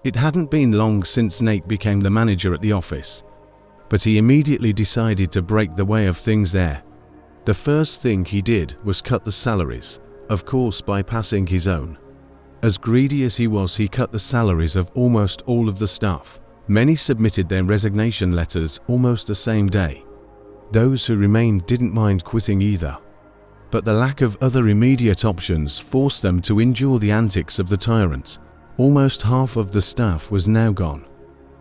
It hadn't been long since Nate became the manager at the office, but he immediately decided to break the way of things there. The first thing he did was cut the salaries, of course bypassing his own. As greedy as he was, he cut the salaries of almost all of the staff. Many submitted their resignation letters almost the same day. Those who remained didn't mind quitting either. But the lack of other immediate options forced them to endure the antics of the tyrant. Almost half of the staff was now gone.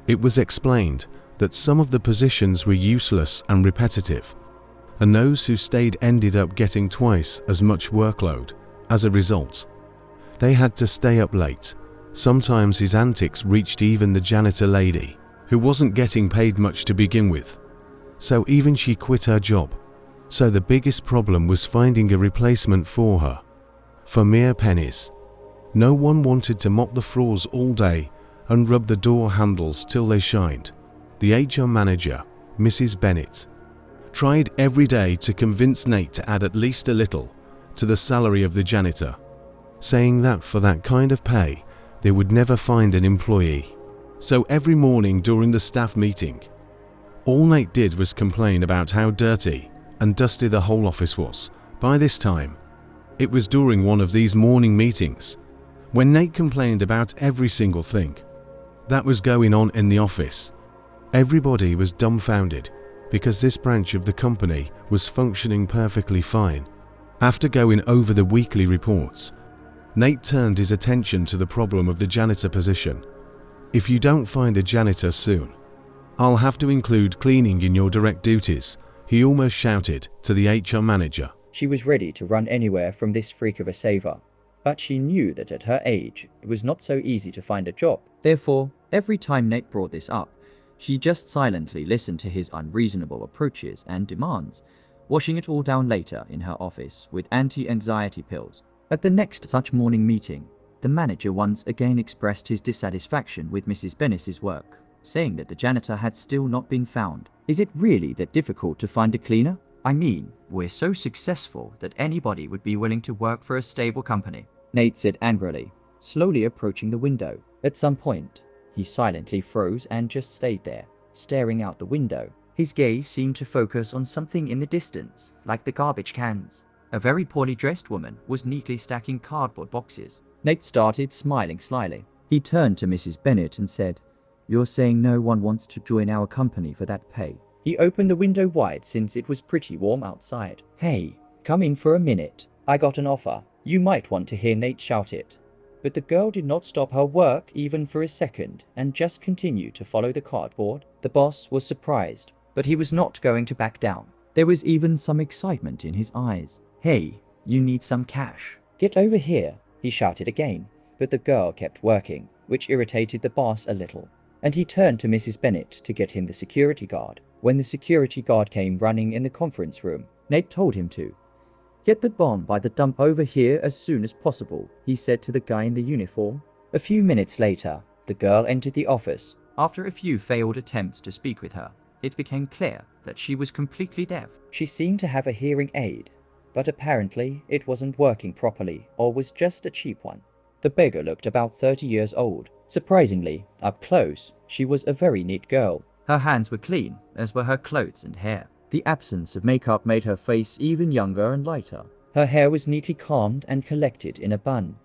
It was explained that some of the positions were useless and repetitive, and those who stayed ended up getting twice as much workload. As a result, they had to stay up late. Sometimes his antics reached even the janitor lady, who wasn't getting paid much to begin with. So even she quit her job. So the biggest problem was finding a replacement for her. For mere pennies. No one wanted to mop the floors all day and rub the door handles till they shined. The HR manager, Mrs. Bennett, tried every day to convince Nate to add at least a little to the salary of the janitor, saying that for that kind of pay, they would never find an employee. So every morning during the staff meeting, all Nate did was complain about how dirty and dusty the whole office was. By this time, it was during one of these morning meetings when Nate complained about every single thing that was going on in the office. Everybody was dumbfounded because this branch of the company was functioning perfectly fine. After going over the weekly reports, Nate turned his attention to the problem of the janitor position. If you don't find a janitor soon, I'll have to include cleaning in your direct duties, he almost shouted to the HR manager. She was ready to run anywhere from this freak of a saver, but she knew that at her age, it was not so easy to find a job. Therefore, every time Nate brought this up, she just silently listened to his unreasonable approaches and demands, washing it all down later in her office with anti-anxiety pills. At the next such morning meeting, the manager once again expressed his dissatisfaction with Mrs. Bennett's work, saying that the janitor had still not been found. Is it really that difficult to find a cleaner? I mean, we're so successful that anybody would be willing to work for a stable company, Nate said angrily, slowly approaching the window. At some point, he silently froze and just stayed there, staring out the window. His gaze seemed to focus on something in the distance, like the garbage cans. A very poorly dressed woman was neatly stacking cardboard boxes. Nate started smiling slyly. He turned to Mrs. Bennett and said, "You're saying no one wants to join our company for that pay?" He opened the window wide since it was pretty warm outside. "Hey, come in for a minute. I got an offer." You might want to hear Nate shout it. But the girl did not stop her work even for a second and just continued to follow the cardboard. The boss was surprised, but he was not going to back down. There was even some excitement in his eyes. "Hey, you need some cash. Get over here," he shouted again. But the girl kept working, which irritated the boss a little, and he turned to Mrs. Bennett to get him the security guard. When the security guard came running in the conference room, Nate told him to get the bomb by the dump over here as soon as possible, he said to the guy in the uniform. A few minutes later, the girl entered the office. After a few failed attempts to speak with her, it became clear that she was completely deaf. She seemed to have a hearing aid, but apparently it wasn't working properly or was just a cheap one. The beggar looked about 30 years old. Surprisingly, up close, she was a very neat girl. Her hands were clean, as were her clothes and hair. The absence of makeup made her face even younger and lighter. Her hair was neatly combed and collected in a bun.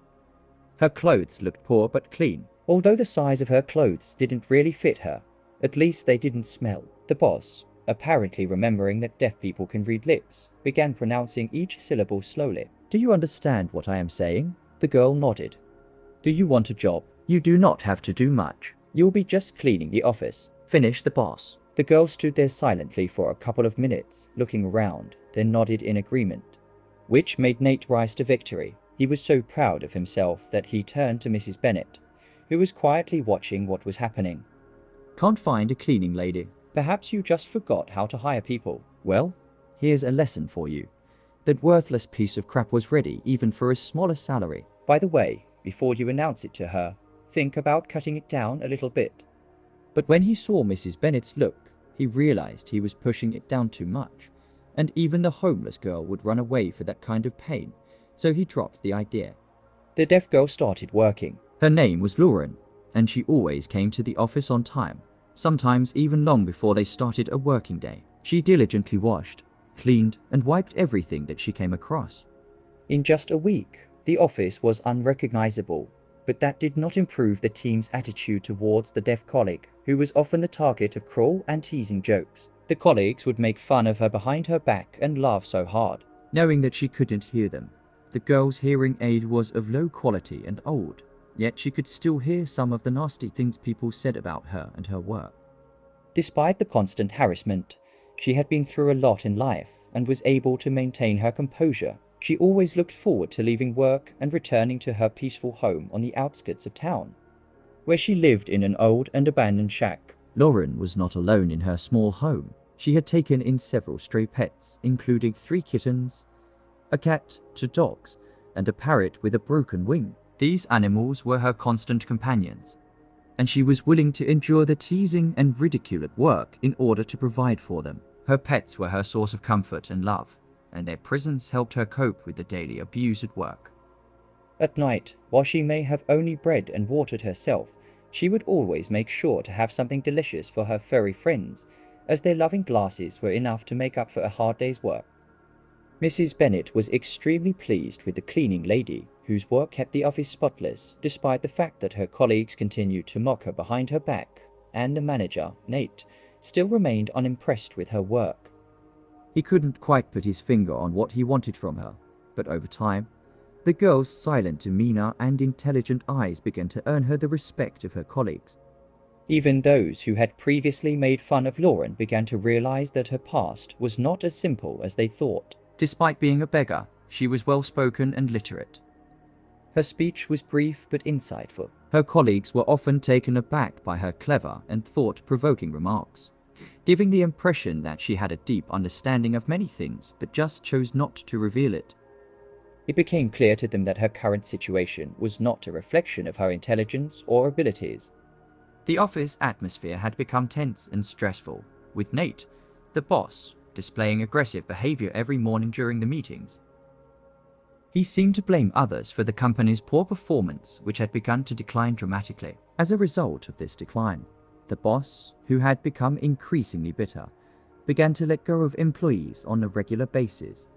Her clothes looked poor but clean. Although the size of her clothes didn't really fit her, at least they didn't smell. The boss, apparently remembering that deaf people can read lips, began pronouncing each syllable slowly. "Do you understand what I am saying?" The girl nodded. "Do you want a job? You do not have to do much. You'll be just cleaning the office," finished the boss. The girl stood there silently for a couple of minutes, looking around, then nodded in agreement, which made Nate rise to victory. He was so proud of himself that he turned to Mrs. Bennett, who was quietly watching what was happening. "Can't find a cleaning lady. Perhaps you just forgot how to hire people. Well, here's a lesson for you. That worthless piece of crap was ready even for a smaller salary. By the way, before you announce it to her, think about cutting it down a little bit." But when he saw Mrs. Bennett's look, he realized he was pushing it down too much, and even the homeless girl would run away for that kind of pain, so he dropped the idea. The deaf girl started working. Her name was Lauren, and she always came to the office on time, sometimes even long before they started a working day. She diligently washed, cleaned, and wiped everything that she came across. In just a week, the office was unrecognizable, but that did not improve the team's attitude towards the deaf colleague, who was often the target of cruel and teasing jokes. The colleagues would make fun of her behind her back and laugh so hard, knowing that she couldn't hear them. The girl's hearing aid was of low quality and old, yet she could still hear some of the nasty things people said about her and her work. Despite the constant harassment, she had been through a lot in life and was able to maintain her composure. She always looked forward to leaving work and returning to her peaceful home on the outskirts of town, where she lived in an old and abandoned shack. Lauren was not alone in her small home. She had taken in several stray pets, including 3 kittens, a cat, 2 dogs, and a parrot with a broken wing. These animals were her constant companions, and she was willing to endure the teasing and ridicule at work in order to provide for them. Her pets were her source of comfort and love, and their presence helped her cope with the daily abuse at work. At night, while she may have only bread and watered herself, she would always make sure to have something delicious for her furry friends, as their loving glasses were enough to make up for a hard day's work. Mrs. Bennet was extremely pleased with the cleaning lady, whose work kept the office spotless, despite the fact that her colleagues continued to mock her behind her back, and the manager, Nate, still remained unimpressed with her work. He couldn't quite put his finger on what he wanted from her, but over time, the girl's silent demeanor and intelligent eyes began to earn her the respect of her colleagues. Even those who had previously made fun of Lauren began to realize that her past was not as simple as they thought. Despite being a beggar, she was well-spoken and literate. Her speech was brief but insightful. Her colleagues were often taken aback by her clever and thought-provoking remarks, giving the impression that she had a deep understanding of many things but just chose not to reveal it. It became clear to them that her current situation was not a reflection of her intelligence or abilities. The office atmosphere had become tense and stressful, with Nate, the boss, displaying aggressive behavior every morning during the meetings. He seemed to blame others for the company's poor performance, which had begun to decline dramatically. As a result of this decline, the boss, who had become increasingly bitter, began to let go of employees on a regular basis,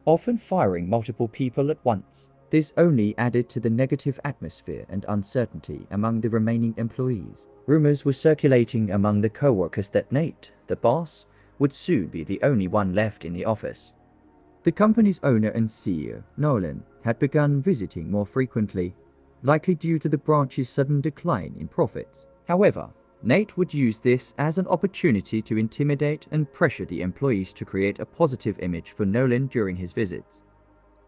often firing multiple people at once. This only added to the negative atmosphere and uncertainty among the remaining employees. Rumors were circulating among the co-workers that Nate, the boss, would soon be the only one left in the office. The company's owner and CEO, Nolan, had begun visiting more frequently, likely due to the branch's sudden decline in profits. However, Nate would use this as an opportunity to intimidate and pressure the employees to create a positive image for Nolan during his visits.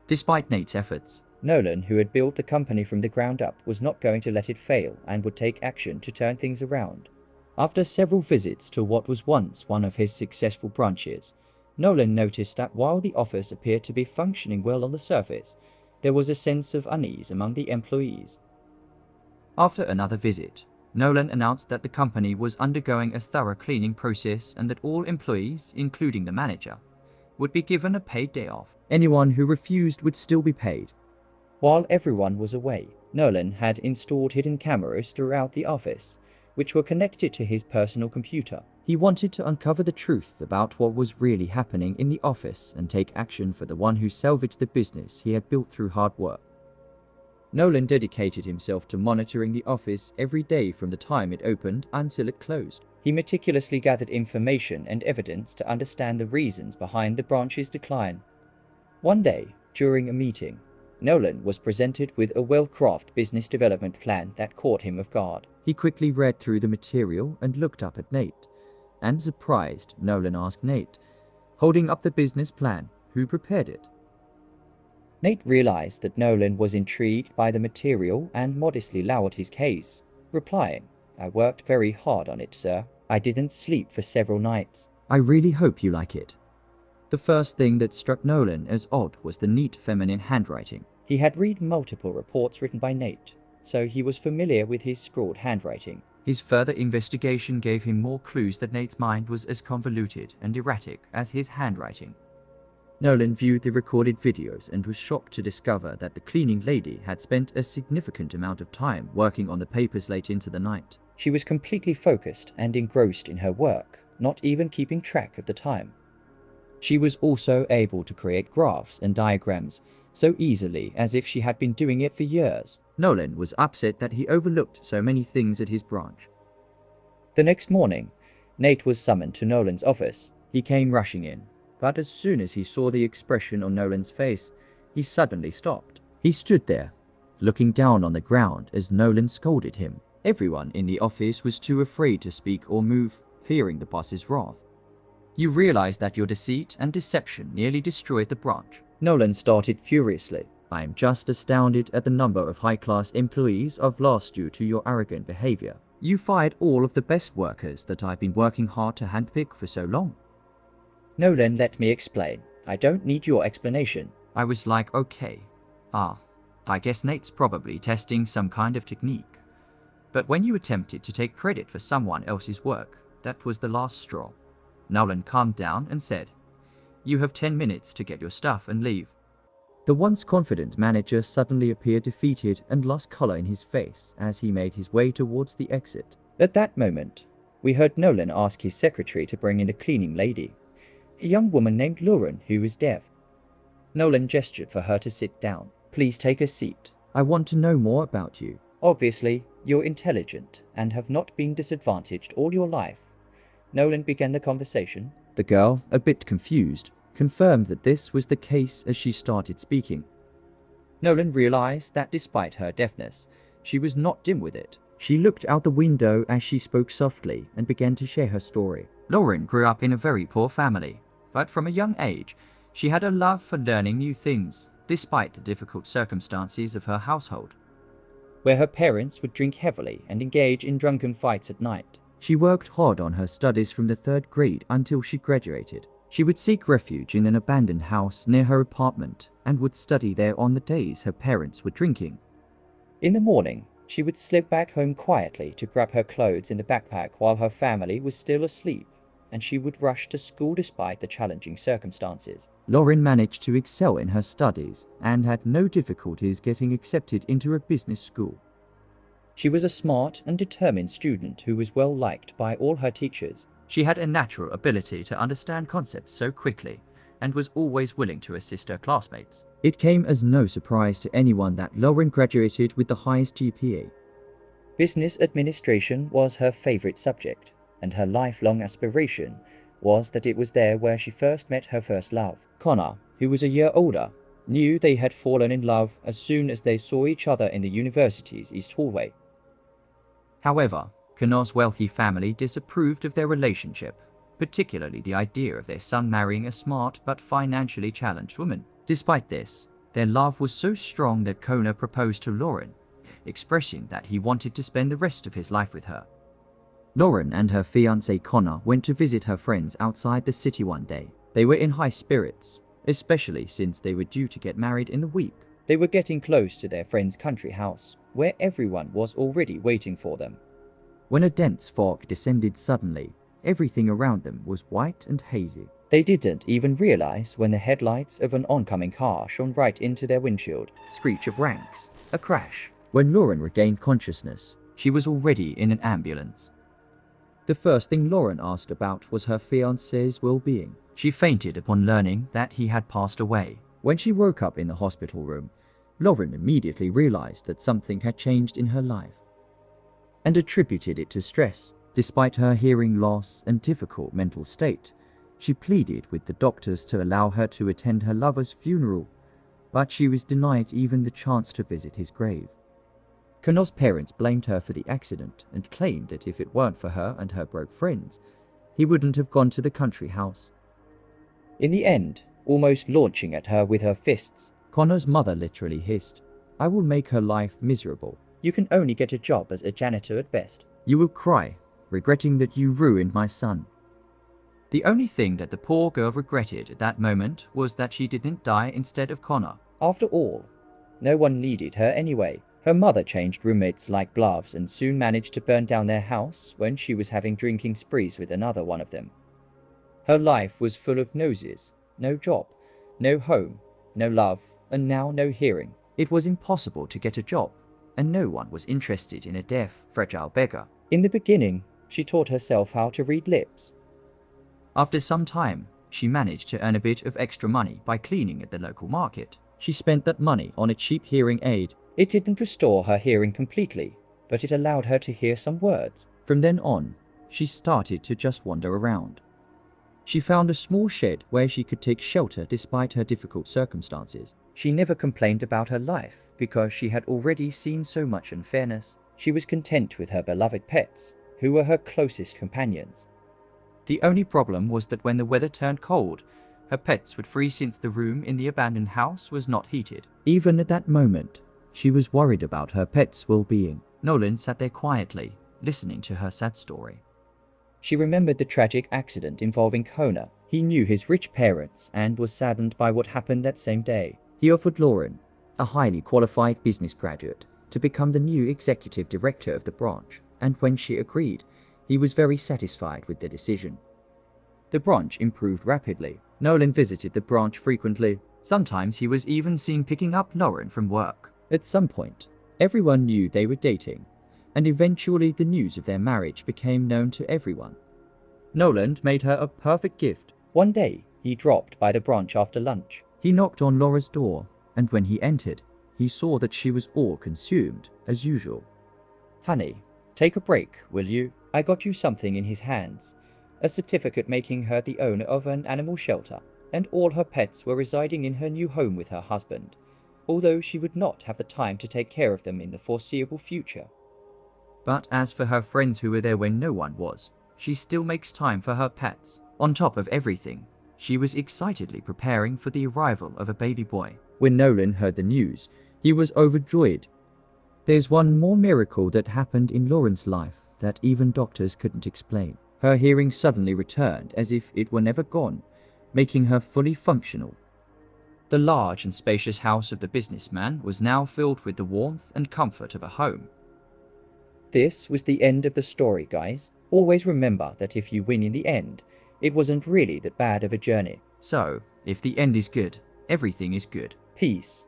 Despite Nate's efforts, Nolan, who had built the company from the ground up, was not going to let it fail and would take action to turn things around. After several visits to what was once one of his successful branches, Nolan noticed that while the office appeared to be functioning well on the surface, there was a sense of unease among the employees. After another visit, Nolan announced that the company was undergoing a thorough cleaning process and that all employees, including the manager, would be given a paid day off. Anyone who refused would still be paid. While everyone was away, Nolan had installed hidden cameras throughout the office, which were connected to his personal computer. He wanted to uncover the truth about what was really happening in the office and take action for the one who salvaged the business he had built through hard work. Nolan dedicated himself to monitoring the office every day from the time it opened until it closed. He meticulously gathered information and evidence to understand the reasons behind the branch's decline. One day, during a meeting, Nolan was presented with a well-crafted business development plan that caught him off guard. He quickly read through the material and looked up at Nate. And surprised, Nolan asked Nate, holding up the business plan, who prepared it. Nate realized that Nolan was intrigued by the material and modestly lowered his case, replying, "I worked very hard on it, sir. I didn't sleep for several nights. I really hope you like it." The first thing that struck Nolan as odd was the neat feminine handwriting. He had read multiple reports written by Nate, so he was familiar with his scrawled handwriting. His further investigation gave him more clues that Nate's mind was as convoluted and erratic as his handwriting. Nolan viewed the recorded videos and was shocked to discover that the cleaning lady had spent a significant amount of time working on the papers late into the night. She was completely focused and engrossed in her work, not even keeping track of the time. She was also able to create graphs and diagrams so easily as if she had been doing it for years. Nolan was upset that he overlooked so many things at his branch. The next morning, Nate was summoned to Nolan's office. He came rushing in, but as soon as he saw the expression on Nolan's face, he suddenly stopped. He stood there, looking down on the ground as Nolan scolded him. Everyone in the office was too afraid to speak or move, fearing the boss's wrath. "You realize that your deceit and deception nearly destroyed the branch." Nolan started furiously. "I am just astounded at the number of high-class employees I've lost due to your arrogant behavior. You fired all of the best workers that I've been working hard to handpick for so long." "Nolan, let me explain. I don't need your explanation." I was like, okay. I guess Nate's probably testing some kind of technique. But when you attempted to take credit for someone else's work, that was the last straw. Nolan calmed down and said, "You have 10 minutes to get your stuff and leave." The once confident manager suddenly appeared defeated and lost color in his face as he made his way towards the exit. At that moment, we heard Nolan ask his secretary to bring in the cleaning lady, a young woman named Lauren who was deaf. Nolan gestured for her to sit down. "Please take a seat. I want to know more about you. Obviously, you're intelligent and have not been disadvantaged all your life." Nolan began the conversation. The girl, a bit confused, confirmed that this was the case as she started speaking. Nolan realized that despite her deafness, she was not dim with it. She looked out the window as she spoke softly and began to share her story. Lauren grew up in a very poor family, but from a young age, she had a love for learning new things, despite the difficult circumstances of her household, where her parents would drink heavily and engage in drunken fights at night. She worked hard on her studies from the 3rd grade until she graduated. She would seek refuge in an abandoned house near her apartment and would study there on the days her parents were drinking. In the morning, she would slip back home quietly to grab her clothes in the backpack while her family was still asleep, and she would rush to school despite the challenging circumstances. Lauren managed to excel in her studies and had no difficulties getting accepted into a business school. She was a smart and determined student who was well liked by all her teachers. She had a natural ability to understand concepts so quickly and was always willing to assist her classmates. It came as no surprise to anyone that Lauren graduated with the highest GPA. Business administration was her favorite subject, and her lifelong aspiration was that it was there where she first met her first love. Connor, who was a year older, knew they had fallen in love as soon as they saw each other in the university's east hallway. However, Connor's wealthy family disapproved of their relationship, particularly the idea of their son marrying a smart but financially challenged woman. Despite this, their love was so strong that Connor proposed to Lauren, expressing that he wanted to spend the rest of his life with her. Lauren and her fiancé Connor went to visit her friends outside the city one day. They were in high spirits, especially since they were due to get married in the week. They were getting close to their friend's country house, where everyone was already waiting for them. When a dense fog descended suddenly, everything around them was white and hazy. They didn't even realize when the headlights of an oncoming car shone right into their windshield. Screech of ranks. A crash. When Lauren regained consciousness, she was already in an ambulance. The first thing Lauren asked about was her fiancé's well-being. She fainted upon learning that he had passed away. When she woke up in the hospital room, Lauren immediately realized that something had changed in her life and attributed it to stress. Despite her hearing loss and difficult mental state, she pleaded with the doctors to allow her to attend her lover's funeral, but she was denied even the chance to visit his grave. Connor's parents blamed her for the accident and claimed that if it weren't for her and her broke friends, he wouldn't have gone to the country house. In the end, almost launching at her with her fists, Connor's mother literally hissed, "I will make her life miserable. You can only get a job as a janitor at best. You will cry, regretting that you ruined my son." The only thing that the poor girl regretted at that moment was that she didn't die instead of Connor. After all, no one needed her anyway. Her mother changed roommates like gloves and soon managed to burn down their house when she was having drinking sprees with another one of them. Her life was full of noses, no job, No home, no love, and now no hearing. It was impossible to get a job, and no one was interested in a deaf, fragile beggar. In the beginning, she taught herself how to read lips. After some time, she managed to earn a bit of extra money by cleaning at the local market. She spent that money on a cheap hearing aid. It didn't restore her hearing completely, but it allowed her to hear some words. From then on, she started to just wander around. She found a small shed where she could take shelter despite her difficult circumstances. She never complained about her life because she had already seen so much unfairness. She was content with her beloved pets, who were her closest companions. The only problem was that when the weather turned cold, her pets would freeze since the room in the abandoned house was not heated. Even at that moment, she was worried about her pets' well-being. Nolan sat there quietly, listening to her sad story. She remembered the tragic accident involving Kona. He knew his rich parents and was saddened by what happened that same day. He offered Lauren, a highly qualified business graduate, to become the new executive director of the branch, and when she agreed, he was very satisfied with the decision. The branch improved rapidly. Nolan visited the branch frequently. Sometimes he was even seen picking up Lauren from work. At some point, everyone knew they were dating, and eventually the news of their marriage became known to everyone. Nolan made her a perfect gift. One day, he dropped by the branch after lunch. He knocked on Laura's door, and when he entered, he saw that she was all consumed, as usual. "Honey, take a break, will you? I got you something in his hands. A certificate making her the owner of an animal shelter, and all her pets were residing in her new home with her husband, although she would not have the time to take care of them in the foreseeable future. But as for her friends who were there when no one was, she still makes time for her pets. On top of everything, she was excitedly preparing for the arrival of a baby boy." When Nolan heard the news, he was overjoyed. There's one more miracle that happened in Lauren's life that even doctors couldn't explain. Her hearing suddenly returned as if it were never gone, making her fully functional. The large and spacious house of the businessman was now filled with the warmth and comfort of a home. This was the end of the story, guys. Always remember that if you win in the end, it wasn't really that bad of a journey. So, if the end is good, everything is good. Peace.